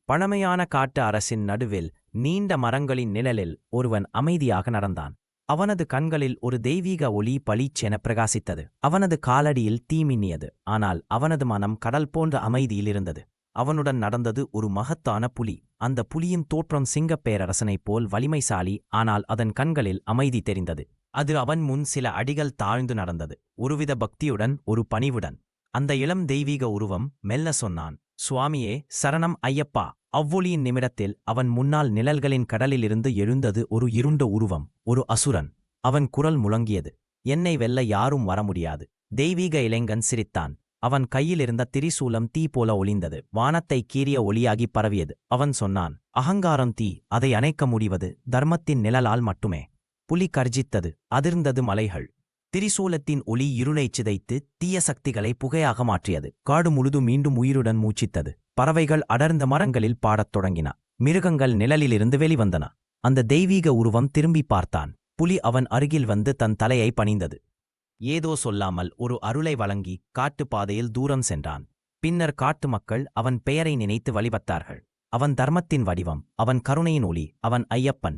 பழமையான காட்டு அரசின் நடுவில் நீண்ட மரங்களின் நிழலில் ஒருவன் அமைதியாக நடந்தான். அவனது கண்களில் ஒரு தெய்வீக ஒளி பளீச்சென பிரகாசித்தது. அவனது காலடியில் தீ மின்னியது. ஆனால் அவனது மனம் கடல் போன்ற அமைதியில் இருந்தது. அவனுடன் நடந்தது ஒரு மகத்தான புலி. அந்த புலியின் தோற்றம் சிங்கப் பேரரசனைப் போல் வலிமைசாலி. ஆனால் அதன் கண்களில் அமைதி தெரிந்தது. அது அவன் முன் சில அடிகள் தாழ்ந்து நடந்தது, ஒருவித பக்தியுடன், ஒரு பணிவுடன். அந்த இளம் தெய்வீக உருவம் மெல்ல சொன்னான், சுவாமியே சரணம் ஐயப்பா. அவ்வொளியின் நிமிடத்தில் அவன் முன்னால் நிழல்களின் கடலிலிருந்து எழுந்தது ஒரு இருண்ட உருவம், ஒரு அசுரன். அவன் குரல் முழங்கியது, என்னை வெல்ல யாரும் வர முடியாது. தெய்வீக இளைஞன் சிரித்தான். அவன் கையிலிருந்த திரிசூலம் தீ போல ஒளிந்தது, வானத்தை கீறிய ஒளியாகி பரவியது. அவன் சொன்னான், அகங்காரம் தீ, அதை அணைக்க முடிவது தர்மத்தின் நிழலால் மட்டுமே. புலி கர்ஜித்தது, அதிர்ந்தது மலைகள். திரிசூலத்தின் ஒளி இருளைச் சிதைத்து தீய சக்திகளை புகையாக மாற்றியது. காடு முழுதும் மீண்டும் உயிருடன் மூச்சித்தது. பறவைகள் அடர்ந்த மரங்களில் பாடத் தொடங்கின. மிருகங்கள் நிழலிலிருந்து வெளிவந்தன. அந்த தெய்வீக உருவம் திரும்பி பார்த்தான். புலி அவன் அருகில் வந்து தன் தலையை பணிந்தது. ஏதோ சொல்லாமல் ஒரு அருளை வழங்கி காட்டுப்பாதையில் தூரம் சென்றான். பின்னர் காட்டு மக்கள் அவன் பெயரை நினைத்து வழிபட்டார்கள். அவன் தர்மத்தின் வடிவம், அவன் கருணையின் ஒளி, அவன் ஐயப்பன்.